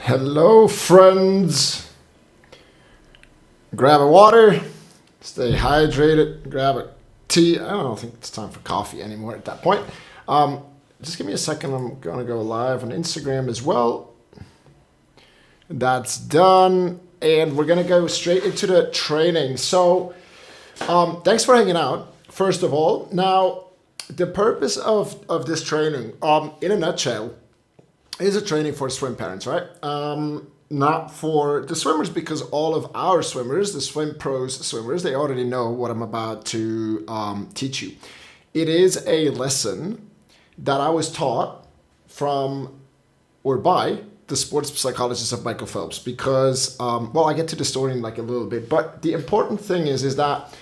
Hello, friends. Grab a water, stay hydrated, grab a tea. I don't think it's time for coffee anymore at that point. Just give me a second. I'm going to go live on Instagram as well. That's done. And we're going to go straight into the training. So thanks for hanging out, first of all. Now, the purpose of this training, in a nutshell, is a training for swim parents, right? Not for the swimmers, because all of our swimmers, the Swimpros swimmers, they already know what I'm about to teach you. It is a lesson that I was taught from or by the sports psychologist of Michael Phelps, because, I get to the story in like a little bit, but the important thing is that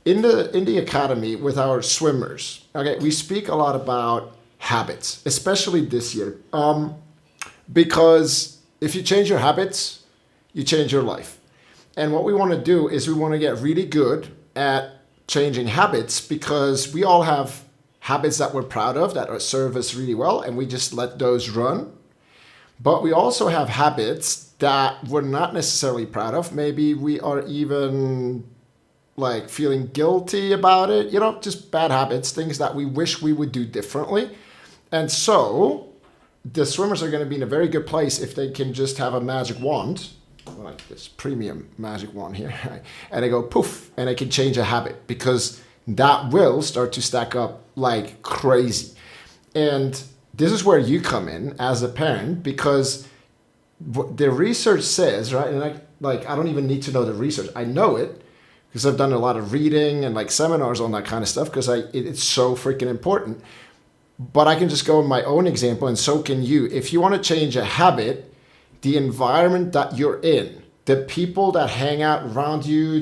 in the academy with our swimmers, okay, we speak a lot about habits, especially this year, because if you change your habits, you change your life. And what we want to do is we want to get really good at changing habits, because we all have habits that we're proud of that serve us really well, and we just let those run. But we also have habits that we're not necessarily proud of. Maybe we are even like feeling guilty about it, just bad habits, things that we wish we would do differently. And so the swimmers are going to be in a very good place if they can just have a magic wand, like this premium magic wand here, and they go poof, and they can change a habit, because that will start to stack up like crazy. And this is where you come in as a parent, because the research says, right, and I don't even need to know the research. I know it because I've done a lot of reading and like seminars on that kind of stuff, because it's so freaking important. But I can just go in my own example, and so can you. If you want to change a habit, the environment that you're in, the people that hang out around you,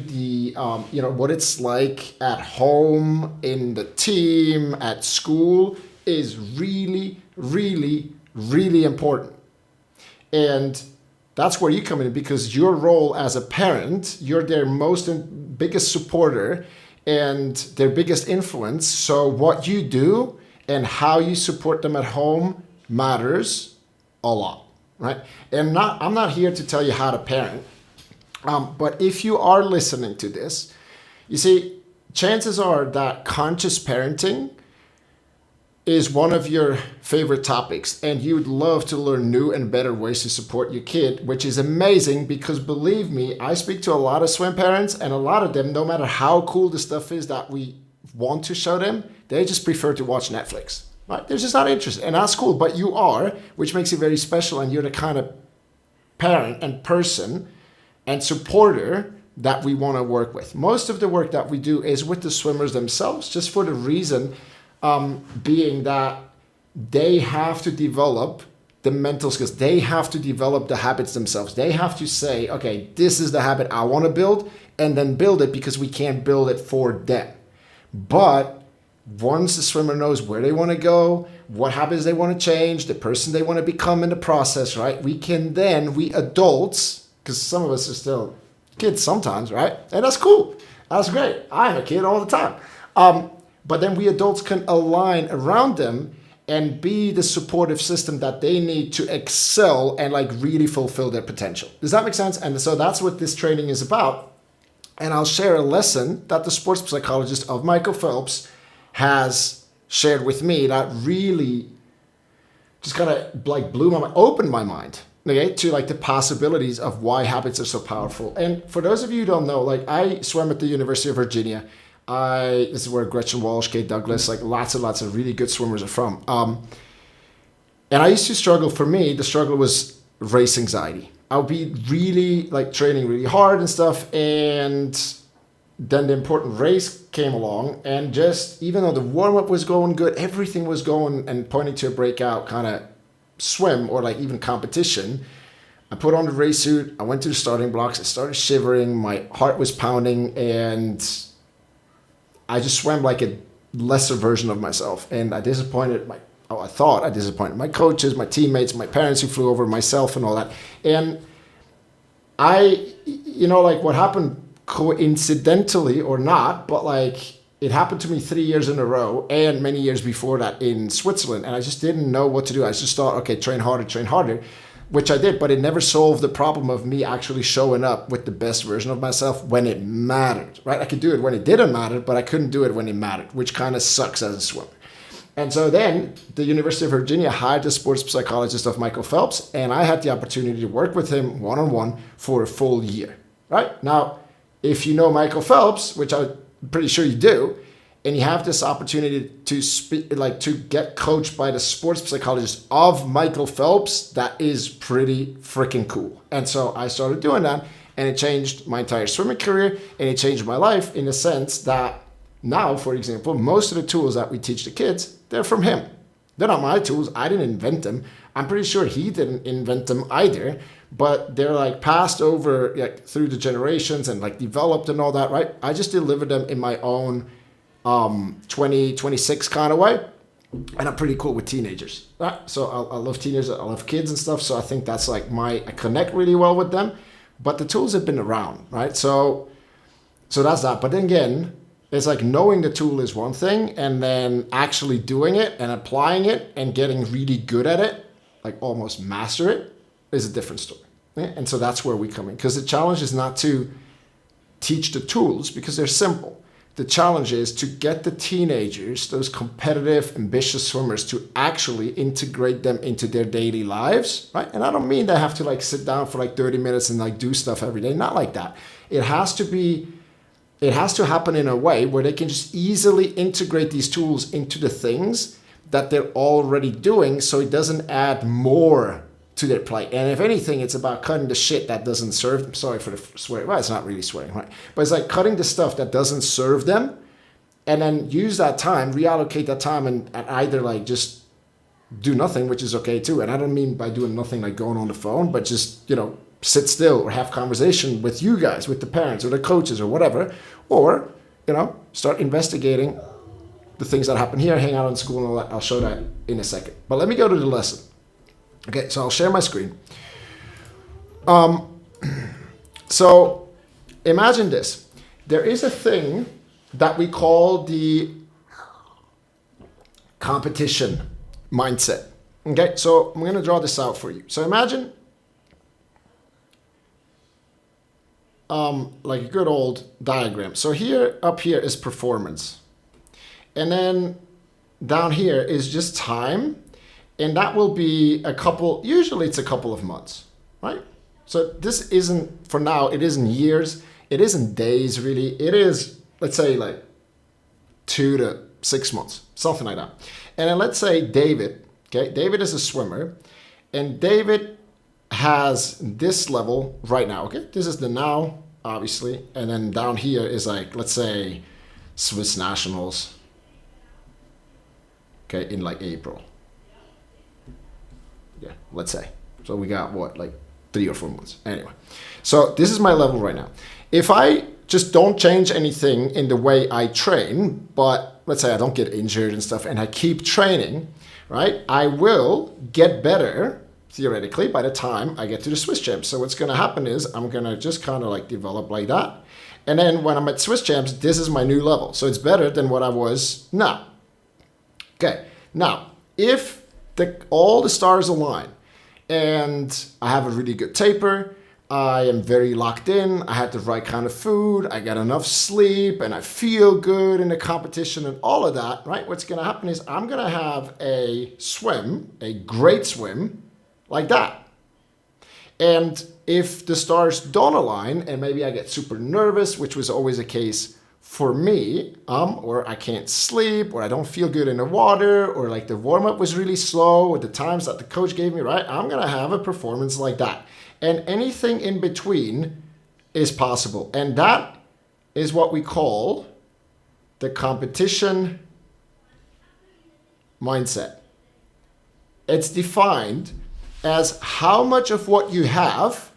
what it's like at home, in the team, at school, is really, really, really important. And that's where you come in, because your role as a parent, you're their biggest supporter and their biggest influence. So what you do and how you support them at home matters a lot, right? And I'm not here to tell you how to parent, but if you are listening to this, you see, chances are that conscious parenting is one of your favorite topics, and you'd love to learn new and better ways to support your kid, which is amazing, because believe me, I speak to a lot of swim parents, and a lot of them, no matter how cool the stuff is that we want to show them, they just prefer to watch Netflix, right? They're just not interested, and that's cool, but you are, which makes you very special, and you're the kind of parent and person and supporter that we want to work with. Most of the work that we do is with the swimmers themselves, just for the reason being that they have to develop the mental skills. They have to develop the habits themselves. They have to say, okay, this is the habit I want to build, and then build it, because we can't build it for them. But once the swimmer knows where they want to go, what habits they want to change, the person they want to become in the process, right? We adults, because some of us are still kids sometimes, right? And that's cool. That's great. I'm a kid all the time. But then we adults can align around them and be the supportive system that they need to excel and like really fulfill their potential. Does that make sense? And so that's what this training is about. And I'll share a lesson that the sports psychologist of Michael Phelps has shared with me that really just kind of like opened my mind, okay, to like the possibilities of why habits are so powerful. And for those of you who don't know, like I swam at the University of Virginia. This is where Gretchen Walsh, Kate Douglas, like lots and lots of really good swimmers are from. And I used to struggle. For me, the struggle was race anxiety. I would be really like training really hard and stuff. And then the important race came along, and just, even though the warm-up was going good, everything was going and pointing to a breakout kind of swim or like even competition. I put on the race suit. I went to the starting blocks. I started shivering. My heart was pounding, and I just swam like a lesser version of myself. And I thought I disappointed my coaches, my teammates, my parents who flew over, myself and all that. And like what happened coincidentally or not, but like it happened to me 3 years in a row and many years before that in Switzerland. And I just didn't know what to do. I just thought, okay, train harder. which I did, but it never solved the problem of me actually showing up with the best version of myself when it mattered, right? I could do it when it didn't matter, but I couldn't do it when it mattered, which kind of sucks as a swimmer. And so then the University of Virginia hired the sports psychologist of Michael Phelps, and I had the opportunity to work with him one-on-one for a full year, right? Now, if you know Michael Phelps, which I'm pretty sure you do, and you have this opportunity to to get coached by the sports psychologist of Michael Phelps, that is pretty freaking cool. And so I started doing that, and it changed my entire swimming career, and it changed my life in the sense that now, for example, most of the tools that we teach the kids, they're from him. They're not my tools. I didn't invent them. I'm pretty sure he didn't invent them either, but they're like passed over through the generations and like developed and all that, right? I just delivered them in my own 26 kind of way. And I'm pretty cool with teenagers, right? So I love teenagers, I love kids and stuff. So I think that's like I connect really well with them, but the tools have been around, right? So that's that. But then again, it's like knowing the tool is one thing, and then actually doing it and applying it and getting really good at it, like almost master it, is a different story. Yeah? And so that's where we come in, because the challenge is not to teach the tools because they're simple. The challenge is to get the teenagers, those competitive, ambitious swimmers, to actually integrate them into their daily lives, right? And I don't mean they have to like sit down for like 30 minutes and like do stuff every day, not like that. It has to happen in a way where they can just easily integrate these tools into the things that they're already doing, so it doesn't add more to their play. And if anything, it's about cutting the shit that doesn't serve them. Sorry for the swearing. Well, it's not really swearing, right? But it's like cutting the stuff that doesn't serve them, and then use that time, reallocate that time, and either like just do nothing, which is okay too. And I don't mean by doing nothing like going on the phone, but just, sit still or have conversation with you guys, with the parents or the coaches or whatever, or, start investigating the things that happen here, hang out in school and all that. I'll show that in a second. But let me go to the lesson. Okay, so I'll share my screen. So imagine this. There is a thing that we call the competition mindset. Okay, so I'm going to draw this out for you. So imagine like a good old diagram. So up here is performance. And then down here is just time. And that will be usually it's a couple of months, right? So this isn't, for now, it isn't years. It isn't days really. It is, let's say like 2 to 6 months, something like that. And then let's say David, okay? David is a swimmer, and David has this level right now, okay? This is the now, obviously. And then down here is like, let's say Swiss Nationals, okay, in like April. Yeah, let's say. So we got like 3 or 4 months. Anyway, so this is my level right now. If I just don't change anything in the way I train, but let's say I don't get injured and stuff, and I keep training, right? I will get better, theoretically, by the time I get to the Swiss Champs. So what's going to happen is I'm going to just kind of like develop like that. And then when I'm at Swiss Champs, this is my new level. So it's better than what I was now. Okay, now, if all the stars align and I have a really good taper, I am very locked in, I had the right kind of food, I got enough sleep, and I feel good in the competition and all of that, right? What's going to happen is I'm going to have a great swim, like that. And if the stars don't align, and maybe I get super nervous, which was always a case for me, or I can't sleep, or I don't feel good in the water, or like the warm-up was really slow, or the times that the coach gave me, right? I'm going to have a performance like that. And anything in between is possible. And that is what we call the competition mindset. It's defined as how much of what you have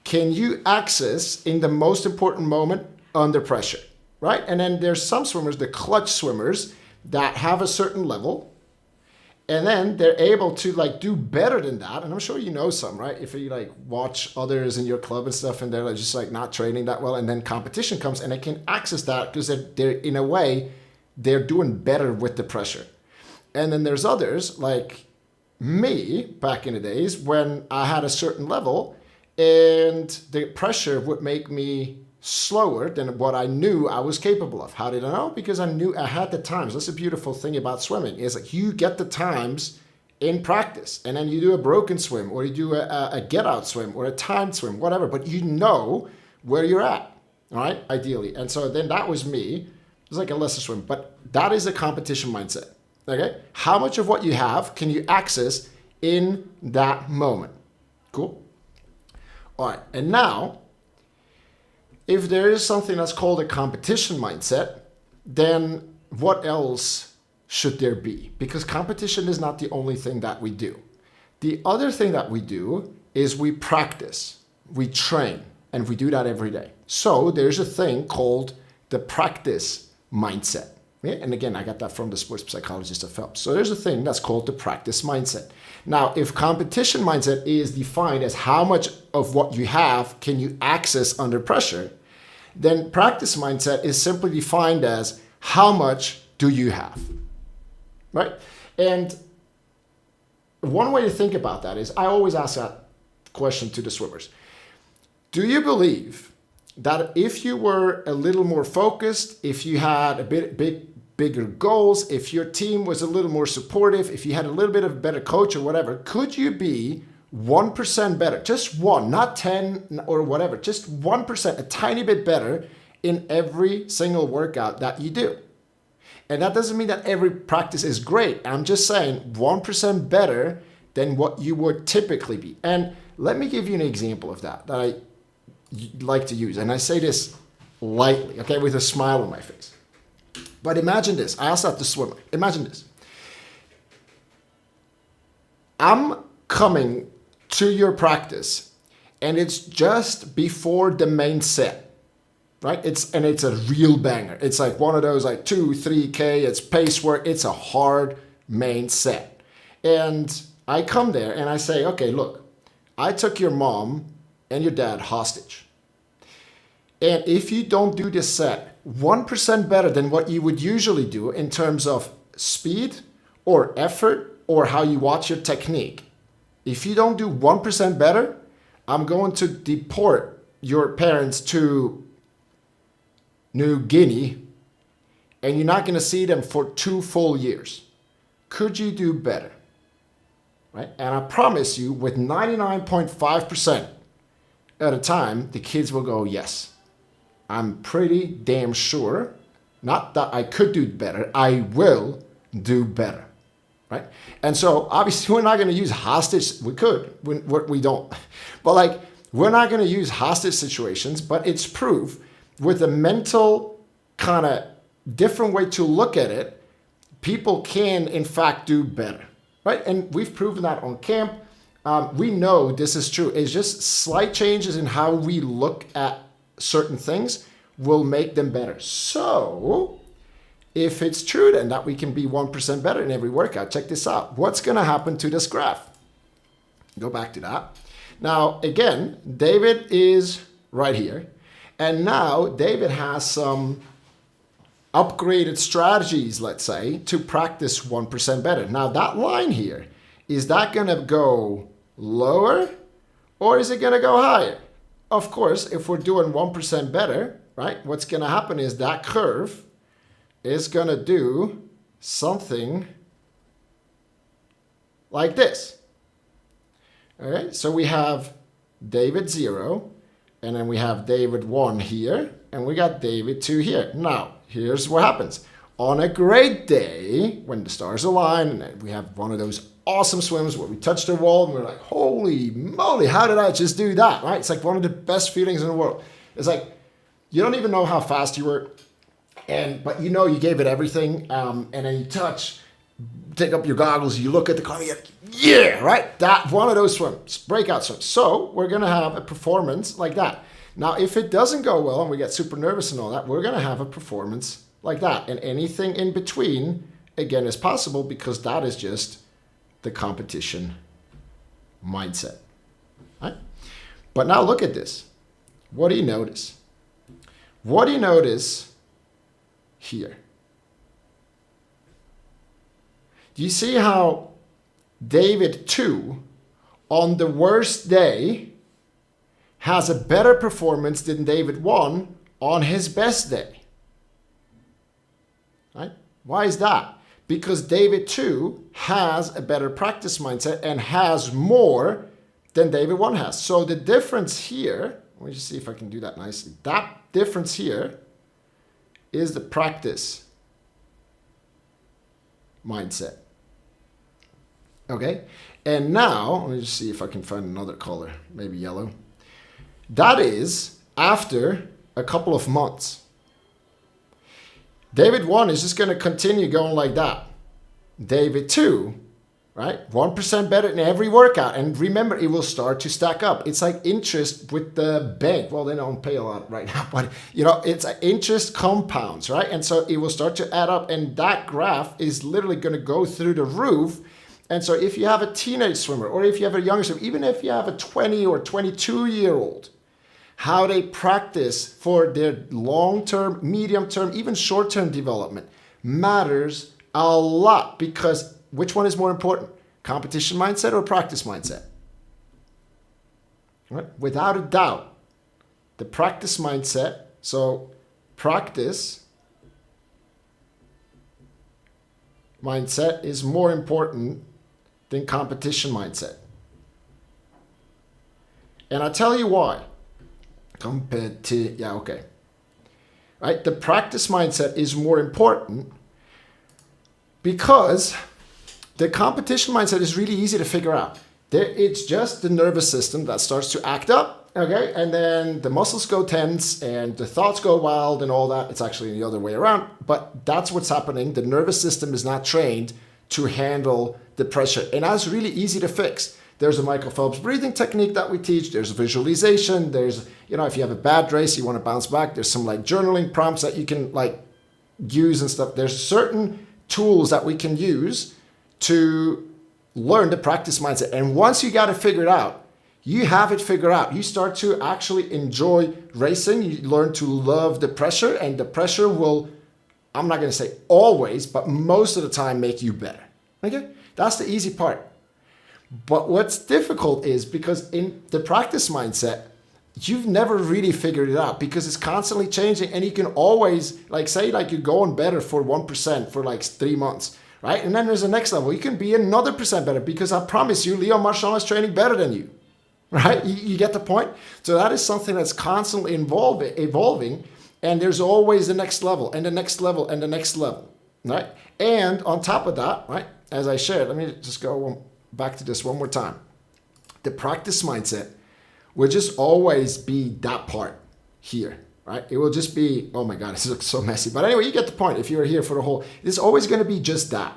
can you access in the most important moment under pressure. Right? And then there's some swimmers, the clutch swimmers, that have a certain level, and then they're able to like do better than that. And I'm sure you know some, right? If you like watch others in your club and stuff, and they're like just like not training that well, and then competition comes and they can access that because they're in a way, they're doing better with the pressure. And then there's others like me back in the days when I had a certain level and the pressure would make me slower than what I knew I was capable of. How did I know? Because I knew I had the times. That's a beautiful thing about swimming, is like you get the times in practice, and then you do a broken swim, or you do a get out swim, or a timed swim, whatever, but you know where you're at, all right, ideally. And so then that was me. It was like a lesser swim, but that is a competition mindset, okay? How much of what you have can you access in that moment? Cool. All right, and now, if there is something that's called a competition mindset, then what else should there be? Because competition is not the only thing that we do. The other thing that we do is we practice, we train, and we do that every day. So there's a thing called the practice mindset. Yeah? And again, I got that from the sports psychologist at Phelps. So there's a thing that's called the practice mindset. Now, if competition mindset is defined as how much of what you have can you access under pressure, then practice mindset is simply defined as how much do you have, right? And one way to think about that is I always ask that question to the swimmers. Do you believe that if you were a little more focused, if you had a bigger goals, if your team was a little more supportive, if you had a little bit of a better coach or whatever, could you be 1% better? Just one, not 10 or whatever, just 1%, a tiny bit better in every single workout that you do. And that doesn't mean that every practice is great. I'm just saying 1% better than what you would typically be. And let me give you an example of that I like to use. And I say this lightly, okay, with a smile on my face. But imagine this. I asked that to swimmer. Imagine this. I'm coming to your practice and it's just before the main set. Right? It's a real banger. It's like one of those like 2-3K, it's pace work, it's a hard main set. And I come there and I say, okay, look, I took your mom and your dad hostage. And if you don't do this set 1% better than what you would usually do in terms of speed or effort or how you watch your technique, if you don't do 1% better, I'm going to deport your parents to New Guinea, and you're not going to see them for 2 full years. Could you do better? Right? And I promise you, with 99.5% at a time, the kids will go, yes. I'm pretty damn sure, not that I could do better, I will do better. Right? And so, obviously, we're not going to use hostage. We could. We don't. But, like, we're not going to use hostage situations, but it's proof with a mental kind of different way to look at it, people can, in fact, do better, right? And we've proven that on camp. We know this is true. It's just slight changes in how we look at certain things will make them better. So if it's true then that we can be 1% better in every workout, check this out. What's going to happen to this graph? Go back to that. Now, again, David is right here. And now David has some upgraded strategies, let's say, to practice 1% better. Now that line here, is that going to go lower or is it going to go higher? Of course, if we're doing 1% better, right, what's going to happen is that curve is going to do something like this. All right, so we have David 0. And then we have David 1 here, and we got David 2 here. Now, here's what happens. On a great day, when the stars align, and we have one of those awesome swims where we touch the wall, and we're like, holy moly, how did I just do that, right? It's like one of the best feelings in the world. It's like, you don't even know how fast you were, but you know you gave it everything, and then you touch, take up your goggles, you look at the car, you're like, yeah, right? That one of those swims, breakout swims. So we're going to have a performance like that. Now, if it doesn't go well and we get super nervous and all that, we're going to have a performance like that. And anything in between, again, is possible because that is just the competition mindset. Right? But now look at this. What do you notice? What do you notice here? Do you see how David 2, on the worst day, has a better performance than David 1 on his best day. Right? Why is that? Because David 2 has a better practice mindset and has more than David 1 has. So the difference here, let me just see if I can do that nicely. That difference here is the practice mindset. Okay? And now, let me just see if I can find another color, maybe yellow. That is after a couple of months. David 1 is just going to continue going like that. David 2, right? 1% better in every workout. And remember, it will start to stack up. It's like interest with the bank. Well, they don't pay a lot right now, but it's interest compounds, right? And so it will start to add up, and that graph is literally going to go through the roof. And so if you have a teenage swimmer, or if you have a younger swimmer, even if you have a 20 or 22-year-old, how they practice for their long-term, medium-term, even short-term development matters a lot, because which one is more important? Competition mindset or practice mindset? Right? Without a doubt, the practice mindset, so practice mindset is more important than competition mindset. And I'll tell you why. Right? The practice mindset is more important because the competition mindset is really easy to figure out. It's just the nervous system that starts to act up, okay? And then the muscles go tense and the thoughts go wild and all that. It's actually the other way around, but that's what's happening. The nervous system is not trained to handle the pressure, and that's really easy to fix. There's a Michael Phelps breathing technique that we teach. There's a visualization. There's, if you have a bad race, you want to bounce back. There's some like journaling prompts that you can like use and stuff. There's certain tools that we can use to learn the practice mindset. And once you got it figured out, you have it figured out. You start to actually enjoy racing. You learn to love the pressure, and the pressure will, I'm not going to say always, but most of the time make you better. Okay? That's the easy part. But what's difficult is because in the practice mindset, you've never really figured it out because it's constantly changing, and you can always say you're going better for 1% for 3 months, right? And then there's the next level. You can be another percent better because I promise you, Leon Marchand is training better than you, right? You get the point? So that is something that's constantly evolving, and there's always the next level and the next level and the next level, right? And on top of that, right, as I shared, let me just go back to this one more time. The practice mindset will just always be that part here, right? It will just be, oh my God, this looks so messy. But anyway, you get the point. If you're here for the whole, it's always going to be just that.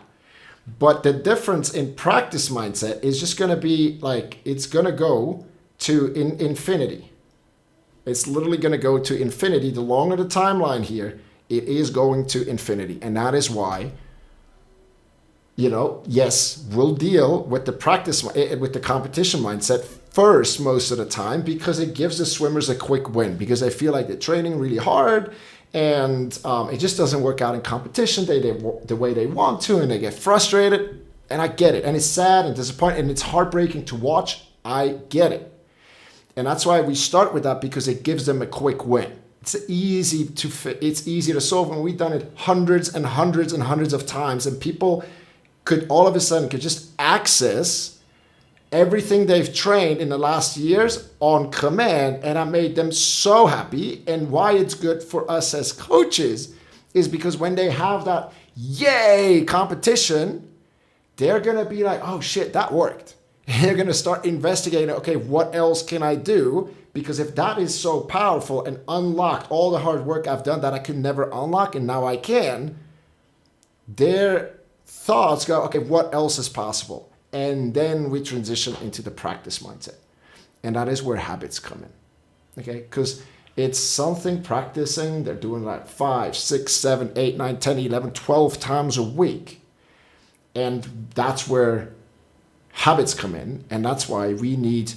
But the difference in practice mindset is just going to be it's going to go to infinity. It's literally going to go to infinity. The longer the timeline here, it is going to infinity. And that is why, yes, we'll deal with the competition mindset first most of the time because it gives the swimmers a quick win because they feel like they're training really hard and it just doesn't work out in competition the way they want to, and they get frustrated, and I get it, and it's sad and disappointing and it's heartbreaking to watch. I get it, and that's why we start with that because it gives them a quick win. It's easy to solve, and we've done it hundreds and hundreds and hundreds of times, and people could all of a sudden just access everything they've trained in the last years on command, and I made them so happy. And why it's good for us as coaches is because when they have that yay competition, they're gonna be like, oh shit, that worked. And they're gonna start investigating, okay, what else can I do? Because if that is so powerful and unlocked all the hard work I've done that I could never unlock and now I can, their thoughts go, okay, what else is possible? And then we transition into the practice mindset. And that is where habits come in, okay? Because it's something practicing, they're doing 5, 6, 7, 8, 9, 10, 11, 12 times a week. And that's where habits come in. And that's why we need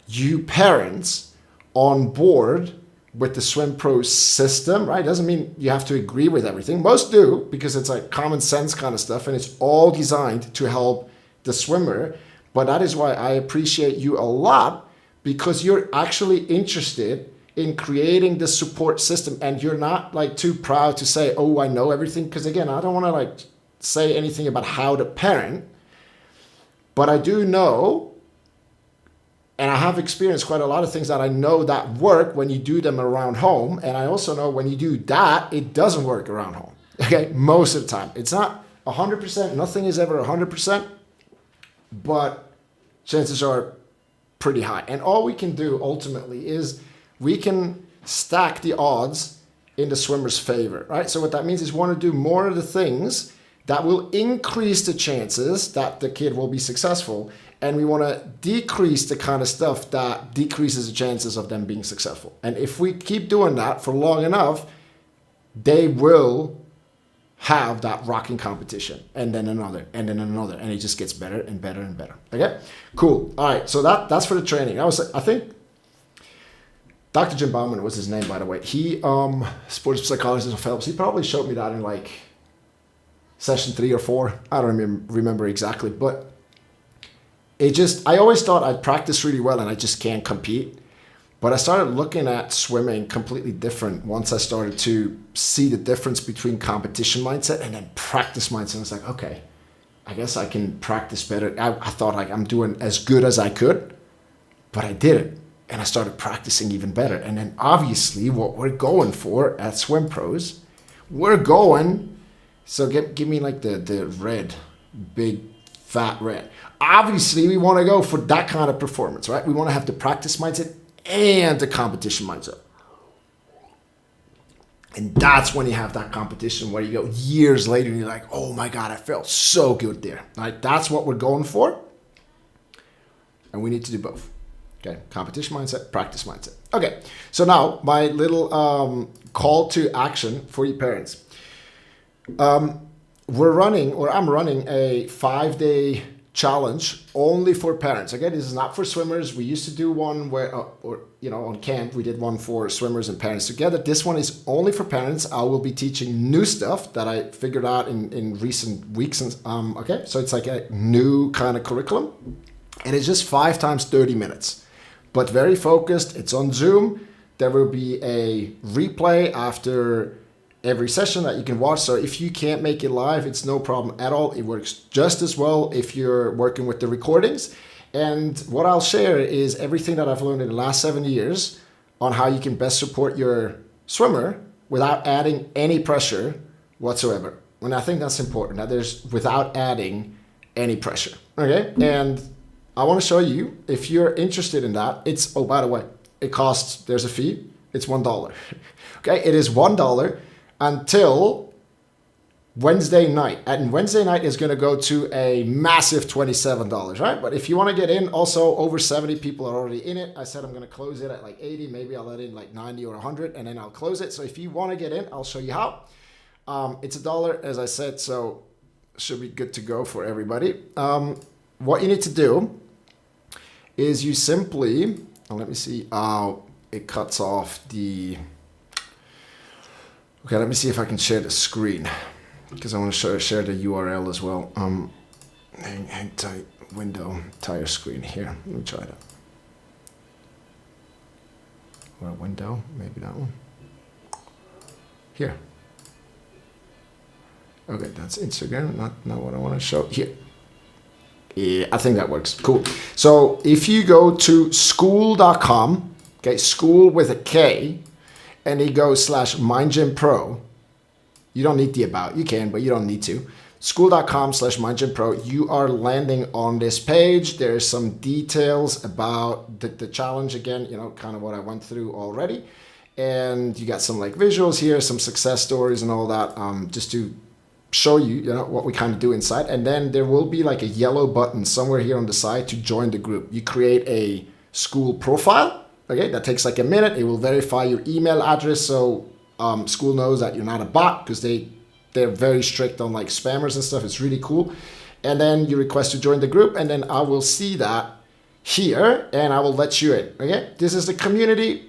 you parents on board with the Swimpros system, right? Doesn't mean you have to agree with everything. Most do, because it's common sense kind of stuff, and it's all designed to help the swimmer, but that is why I appreciate you a lot, because you're actually interested in creating the support system, and you're not like too proud to say, oh, I know everything. Because again, I don't want to like say anything about how to parent, but I do know, and I have experienced quite a lot of things that I know that work when you do them around home. And I also know when you do that, it doesn't work around home. Okay, most of the time. It's not 100%, nothing is ever 100%, but chances are pretty high. And all we can do ultimately is we can stack the odds in the swimmer's favor, right? So what that means is we want to do more of the things that will increase the chances that the kid will be successful, and we want to decrease the kind of stuff that decreases the chances of them being successful. And if we keep doing that for long enough, they will have that rocking competition, and then another, and then another, and it just gets better and better and better. Okay, cool. All right, so that's for the training. I think Dr. Jim Bauman was his name, by the way. He sports psychologist in Phelps. He probably showed me that in like session 3 or 4. I don't remember exactly, but I always thought I'd practice really well and I just can't compete. But I started looking at swimming completely different once I started to see the difference between competition mindset and then practice mindset. I was like, okay, I guess I can practice better. I thought like I'm doing as good as I could, but I didn't. And I started practicing even better. And then obviously what we're going for at Swimpros, so give me like the red, big, fat red. Obviously we want to go for that kind of performance, right? We want to have the practice mindset and the competition mindset. And that's when you have that competition where you go years later and you're like, oh my God, I felt so good there. Right? That's what we're going for. And we need to do both. Okay, competition mindset, practice mindset. Okay, so now my little call to action for you parents. I'm running a 5-day challenge only for parents. Again, this is not for swimmers. We used to do one where, on camp, we did one for swimmers and parents together. This one is only for parents. I will be teaching new stuff that I figured out in recent weeks. Okay, so it's like a new kind of curriculum. And it's just 5 times 30 minutes, but very focused. It's on Zoom. There will be a replay after every session that you can watch. So if you can't make it live, it's no problem at all. It works just as well if you're working with the recordings. And what I'll share is everything that I've learned in the last 7 years on how you can best support your swimmer without adding any pressure whatsoever. And I think that's important, that there's without adding any pressure. Okay. And I want to show you, if you're interested in that, by the way, it costs, there's a fee. It's $1. Okay. It is $1 until Wednesday night. And Wednesday night is going to go to a massive $27, right? But if you want to get in, also over 70 people are already in it. I said I'm going to close it at like 80. Maybe I'll let in like 90 or 100 and then I'll close it. So if you want to get in, I'll show you how. It's $1, as I said, so should be good to go for everybody. What you need to do is you simply, let me see, it cuts off the... Okay, let me see if I can share the screen, because I want to share the URL as well. Hang tight, window, entire screen here. Let me try that. Well, window, maybe that one. Here. Okay, that's Instagram, not what I want to show. Here. Yeah, I think that works. Cool. So if you go to school.com, okay, school with a K, and you go /MindGymPro. You don't need the about. You can, but you don't need to. School.com/MindGymPro. You are landing on this page. There's some details about the challenge again, kind of what I went through already. And you got some like visuals here, some success stories and all that, just to show you, what we kind of do inside. And then there will be like a yellow button somewhere here on the side to join the group. You create a school profile. Okay, that takes like a minute. It will verify your email address, so school knows that you're not a bot, because they're very strict on like spammers and stuff. It's really cool. And then you request to join the group, and then I will see that here, and I will let you in. Okay, this is the community.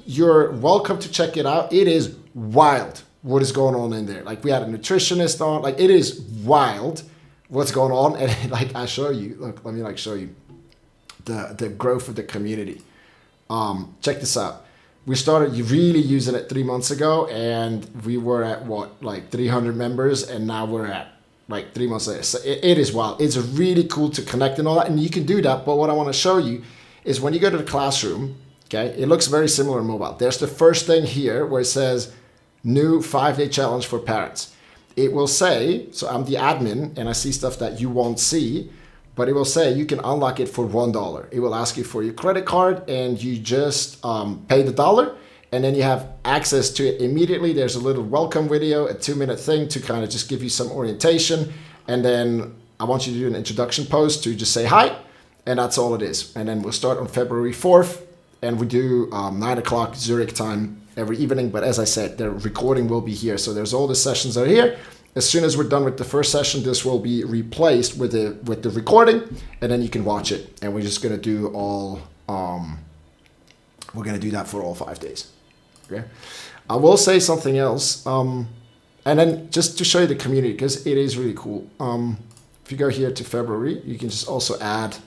You're welcome to check it out. It is wild what is going on in there. Like we had a nutritionist on. Like it is wild what's going on. And like I show you, look, let me like show you the growth of the community. Check this out. We started really using it 3 months ago, and we were at like 300 members, and now we're at like 3 months later. So it is wild. It's really cool to connect and all that, and you can do that. But what I want to show you is when you go to the classroom, okay, it looks very similar in mobile. There's the first thing here where it says new 5-day challenge for parents. It will say, so I'm the admin and I see stuff that you won't see, but it will say you can unlock it for $1. It will ask you for your credit card, and you just pay the $1, and then you have access to it immediately. There's a little welcome video, a 2-minute thing to kind of just give you some orientation. And then I want you to do an introduction post to just say hi, and that's all it is. And then we'll start on February 4th, and we do 9 o'clock Zurich time every evening. But as I said, the recording will be here. So there's all the sessions are here. As soon as we're done with the first session, this will be replaced with the recording, and then you can watch it. And we're just gonna do we're gonna do that for all 5 days. Okay. I will say something else, and then just to show you the community, because it is really cool. If you go here to February, you can just also add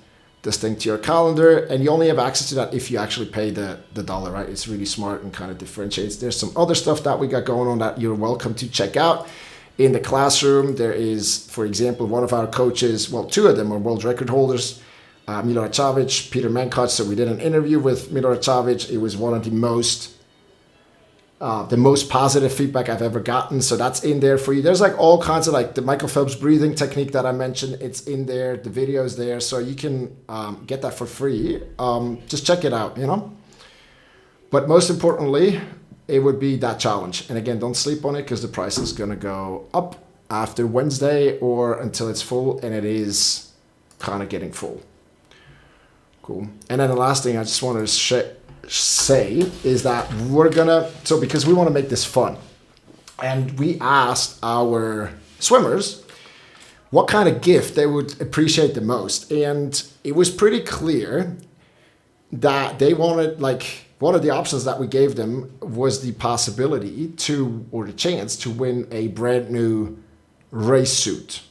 this thing to your calendar, and you only have access to that if you actually pay the $1, right? It's really smart and kind of differentiates. There's some other stuff that we got going on that you're welcome to check out. In the classroom, there is, for example, one of our coaches, well, 2 of them are world record holders, Milorad Čavić, Peter Mankoc. So we did an interview with Milorad Čavić. It was one of the most positive feedback I've ever gotten. So that's in there for you. There's like all kinds of like the Michael Phelps breathing technique that I mentioned. It's in there. The video is there. So you can get that for free. Just check it out, you know. But most importantly, it would be that challenge. And again, don't sleep on it, because the price is going to go up after Wednesday or until it's full, and it is kind of getting full. Cool. And then the last thing I just wanted to say is that we're going to, so because we want to make this fun, and we asked our swimmers what kind of gift they would appreciate the most. And it was pretty clear that they wanted, like, one of the options that we gave them was the possibility to, or the chance to win a brand new race suit,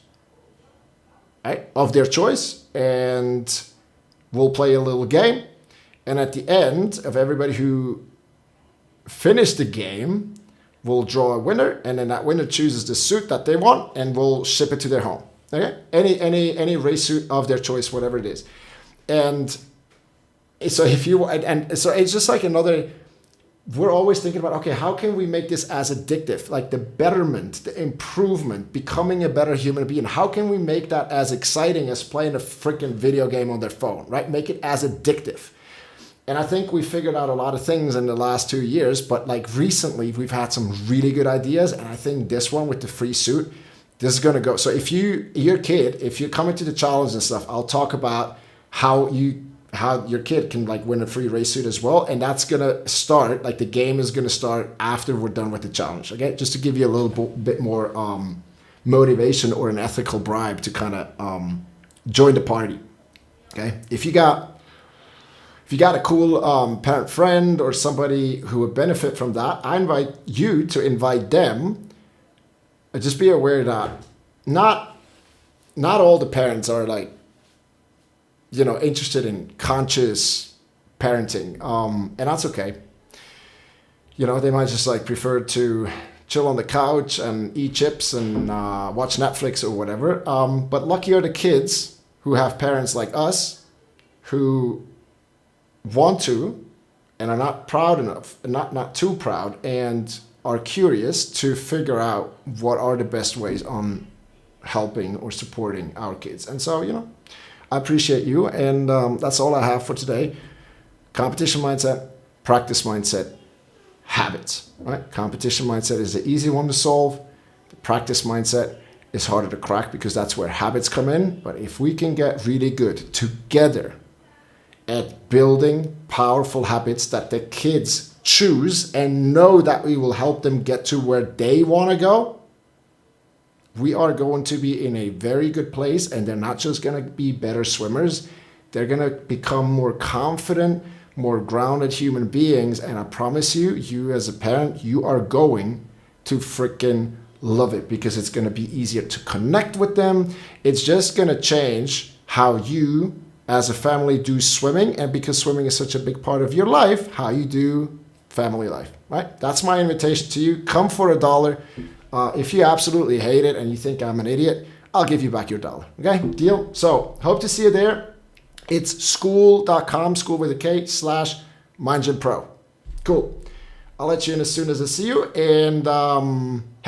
right, of their choice. And we'll play a little game. And at the end of everybody who finished the game, we'll draw a winner. And then that winner chooses the suit that they want, and we'll ship it to their home. Okay? Any race suit of their choice, whatever it is. And so if you, and so it's just like another, we're always thinking about, okay, how can we make this as addictive? Like the betterment, the improvement, becoming a better human being. How can we make that as exciting as playing a freaking video game on their phone, right? Make it as addictive. And I think we figured out a lot of things in the last 2 years, but like recently we've had some really good ideas. And I think this one with the free suit, this is going to go. So if your kid, if you're coming to the challenge and stuff, I'll talk about how your kid can like win a free race suit as well. And that's going to start, like the game is going to start after we're done with the challenge. Okay. Just to give you a little bit more motivation or an ethical bribe to kind of join the party. Okay. If you got a cool parent friend or somebody who would benefit from that, I invite you to invite them. Just be aware that not all the parents are like, interested in conscious parenting. And that's okay. They might just like prefer to chill on the couch and eat chips and watch Netflix or whatever. But lucky are the kids who have parents like us who want to and are not proud enough, and not too proud, and are curious to figure out what are the best ways on helping or supporting our kids. And so, I appreciate you, and that's all I have for today. Competition mindset, practice mindset, habits, right? Competition mindset is the easy one to solve. The practice mindset is harder to crack because that's where habits come in. But if we can get really good together at building powerful habits that the kids choose and know that we will help them get to where they want to go, we are going to be in a very good place. And they're not just going to be better swimmers. They're going to become more confident, more grounded human beings. And I promise you, you as a parent, you are going to freaking love it because it's going to be easier to connect with them. It's just going to change how you as a family do swimming, and because swimming is such a big part of your life, how you do family life, right? That's my invitation to you. Come for $1. If you absolutely hate it and you think I'm an idiot, I'll give you back your $1. Okay, deal? So hope to see you there. It's school.com, school with a K, /MindGymPro. Cool. I'll let you in as soon as I see you. And